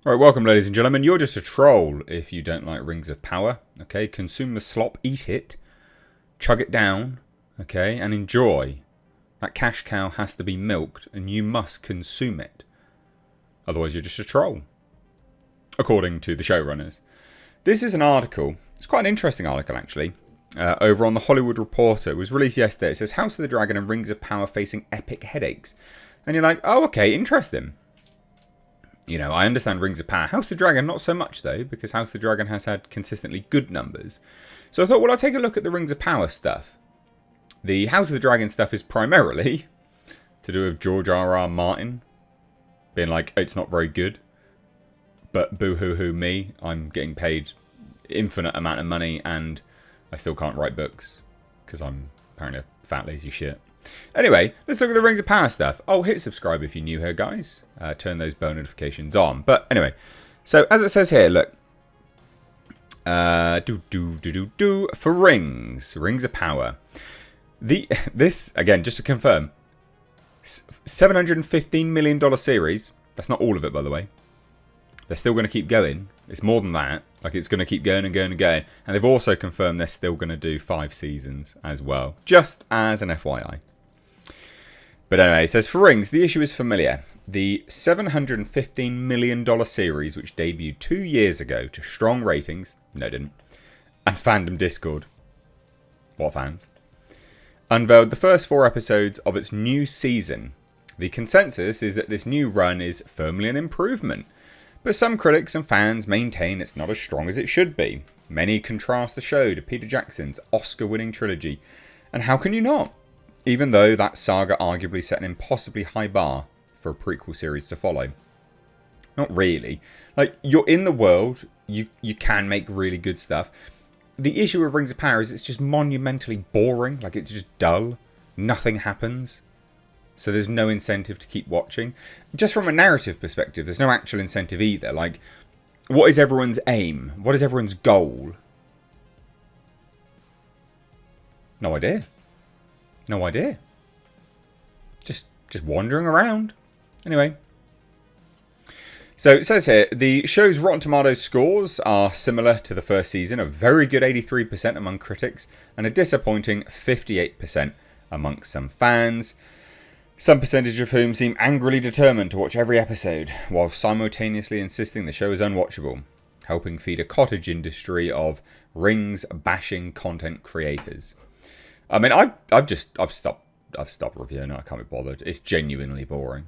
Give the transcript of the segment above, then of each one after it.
Alright, welcome ladies and gentlemen. You're just a troll if you don't like Rings of Power. Okay, consume the slop, eat it, chug it down, okay, and enjoy. That cash cow has to be milked and you must consume it. Otherwise you're just a troll. According to the showrunners. This is an article, it's quite an interesting article actually, over on the Hollywood Reporter. It was released yesterday. It says House of the Dragon and Rings of Power facing epic headaches. And you're like, oh okay, interesting. You know, I understand Rings of Power. House of the Dragon, not so much though, because House of the Dragon has had consistently good numbers. So I thought, well, I'll take a look at the Rings of Power stuff. The House of the Dragon stuff is primarily to do with George R.R. Martin being like, it's not very good. But boo-hoo-hoo me, I'm getting paid infinite amount of money and I still can't write books because I'm apparently a fat lazy shit. Anyway, let's look at the Rings of Power stuff. Oh, hit subscribe if you're new here, guys. Turn those bell notifications on. But anyway, so as it says here, look. For Rings of Power. This, again, just to confirm, $715 million series. That's not all of it, by the way. They're still going to keep going. It's more than that. Like, it's going to keep going and going and going. And they've also confirmed they're still going to do 5 seasons as well. Just as an FYI. But anyway, it says, for Rings, the issue is familiar. The $715 million series, which debuted 2 years ago to strong ratings, no it didn't, and fandom Discord, what fans, unveiled the first 4 episodes of its new season. The consensus is that this new run is firmly an improvement, but some critics and fans maintain it's not as strong as it should be. Many contrast the show to Peter Jackson's Oscar-winning trilogy, and how can you not? Even though that saga arguably set an impossibly high bar for a prequel series to follow. Not really. Like, you're in the world, you can make really good stuff. The issue with Rings of Power is it's just monumentally boring. Like, it's just dull. Nothing happens. So there's no incentive to keep watching. Just from a narrative perspective, there's no actual incentive either. Like, what is everyone's aim? What is everyone's goal? No idea. No idea. Just wandering around. Anyway. So it says here, the show's Rotten Tomatoes scores are similar to the first season. A very good 83% among critics and a disappointing 58% amongst some fans. Some percentage of whom seem angrily determined to watch every episode, while simultaneously insisting the show is unwatchable, helping feed a cottage industry of rings-bashing content creators. I mean, I've stopped reviewing it. I can't be bothered. It's genuinely boring.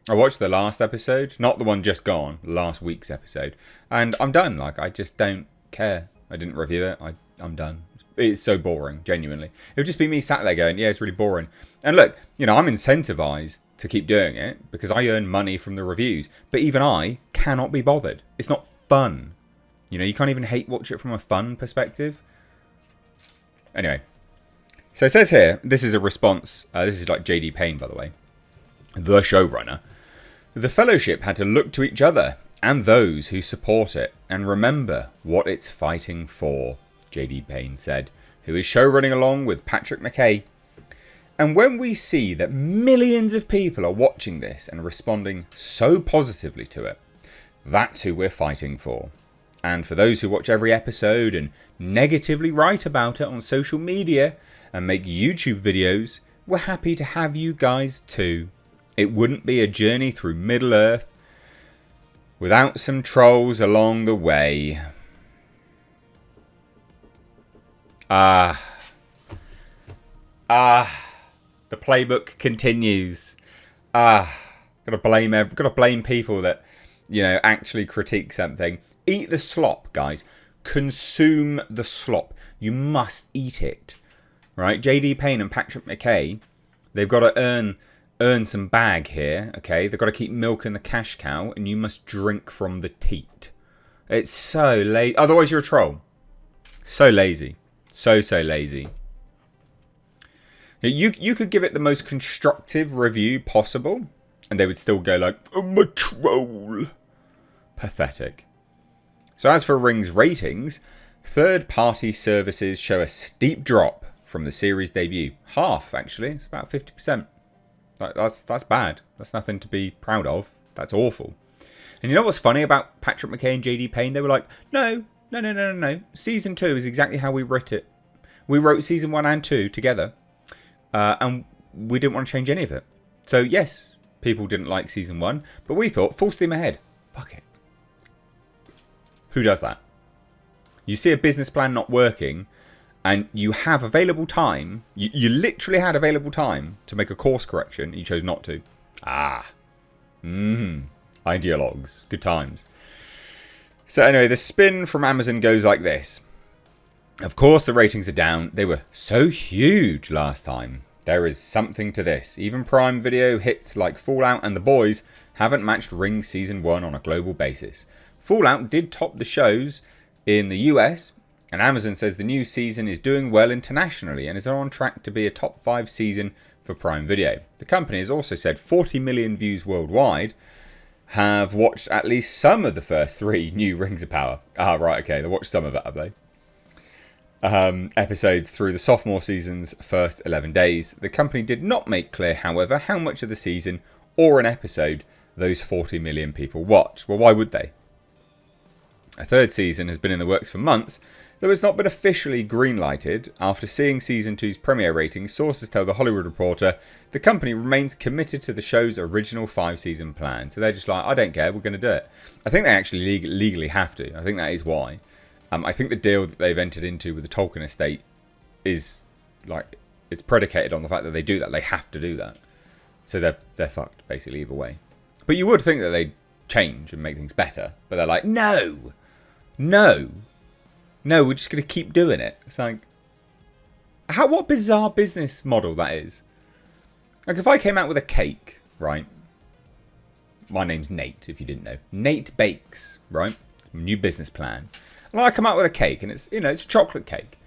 I watched the last episode, not the one just gone, last week's episode, and I'm done. Like, I just don't care. I didn't review it. I'm done. It's so boring, genuinely. It would just be me sat there going, yeah, it's really boring. And look, you know, I'm incentivized to keep doing it because I earn money from the reviews. But even I cannot be bothered. It's not fun. You know, you can't even hate watch it from a fun perspective. Anyway. So it says here, this is a response. This is like JD Payne, by the way. The showrunner. The Fellowship had to look to each other and those who support it and remember what it's fighting for. JD Payne said, who is showrunning along with Patrick McKay. And when we see that millions of people are watching this and responding so positively to it, that's who we're fighting for. And for those who watch every episode and negatively write about it on social media and make YouTube videos, we're happy to have you guys too. It wouldn't be a journey through Middle Earth without some trolls along the way. The playbook continues. Gotta blame people that, you know, actually critique something. Eat the slop, guys. Consume the slop. You must eat it. Right? JD Payne and Patrick McKay, they've got to earn some bag here, okay? They've got to keep milking the cash cow, and you must drink from the teat. It's so lazy. Otherwise, you're a troll. So lazy. So lazy. You could give it the most constructive review possible, and they would still go like, I'm a troll. Pathetic. So as for Rings ratings, third-party services show a steep drop from the series debut. Half, actually. It's about 50%. That's bad. That's nothing to be proud of. That's awful. And you know what's funny about Patrick McKay and JD Payne? They were like, no. Season 2 is exactly how we wrote it. We wrote season 1 and 2 together. And we didn't want to change any of it. So yes, people didn't like season 1. But we thought, full steam ahead. Fuck it. Who does that? You see a business plan not working, and you have available time. You literally had available time to make a course correction. You chose not to. Ideologues. Good times. So anyway, the spin from Amazon goes like this. Of course, the ratings are down. They were so huge last time. There is something to this. Even Prime Video hits like Fallout and The Boys haven't matched Ring Season 1 on a global basis. Fallout did top the shows in the US, and Amazon says the new season is doing well internationally and is on track to be a top 5 season for Prime Video. The company has also said 40 million views worldwide have watched at least some of the first 3 new Rings of Power. Right, okay, they watched some of it, have they? Episodes through the sophomore season's first 11 days. The company did not make clear, however, how much of the season or an episode those 40 million people watched. Well, why would they? A 3rd season has been in the works for months, though it's not been officially greenlighted. After seeing Season 2's premiere ratings, sources tell The Hollywood Reporter the company remains committed to the show's original 5-season plan. So they're just like, I don't care, we're going to do it. I think they actually legally have to. I think that is why. I think the deal that they've entered into with the Tolkien estate is like, it's predicated on the fact that they do that. They have to do that. So they're fucked, basically, either way. But you would think that they'd change and make things better. But they're like, no, we're just going to keep doing it. It's like, what bizarre business model that is. Like, if I came out with a cake, right? My name's Nate, if you didn't know. Nate Bakes, right? New business plan. And I come out with a cake, and it's, it's a chocolate cake.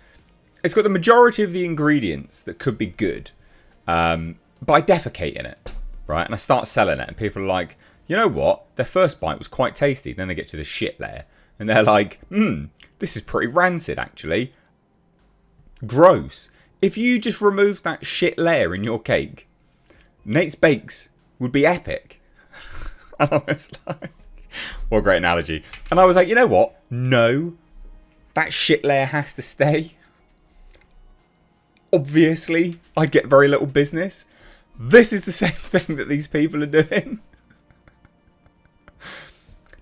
It's got the majority of the ingredients that could be good, but I defecate in it, right? And I start selling it, and people are like, you know what? Their first bite was quite tasty. Then they get to the shit layer, and they're like, this is pretty rancid, actually. Gross. If you just removed that shit layer in your cake, Nate's Bakes would be epic. And I was like, what a great analogy. And I was like, you know what? No. That shit layer has to stay. Obviously, I'd get very little business. This is the same thing that these people are doing.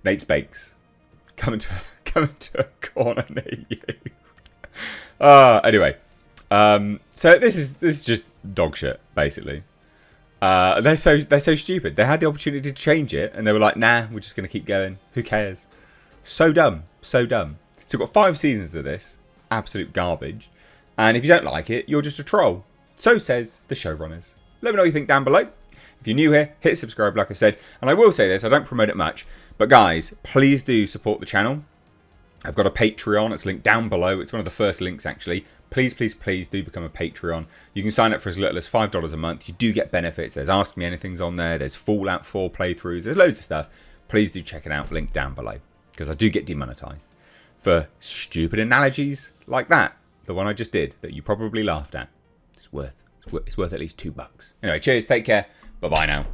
Nate's Bakes. Coming to a corner near you. Anyway. So this is just dog shit, basically. They're so stupid. They had the opportunity to change it, and they were like, nah, we're just going to keep going. Who cares? So dumb. So dumb. So we've got 5 seasons of this. Absolute garbage. And if you don't like it, you're just a troll. So says the showrunners. Let me know what you think down below. If you're new here, hit subscribe, like I said. And I will say this, I don't promote it much. But guys, please do support the channel. I've got a Patreon. It's linked down below. It's one of the first links, actually. Please, please, please do become a Patreon. You can sign up for as little as $5 a month. You do get benefits. There's Ask Me Anythings on there. There's Fallout 4 playthroughs. There's loads of stuff. Please do check it out. Link down below. Because I do get demonetized for stupid analogies like that. The one I just did that you probably laughed at. It's worth at least $2. Anyway, cheers. Take care. Bye-bye now.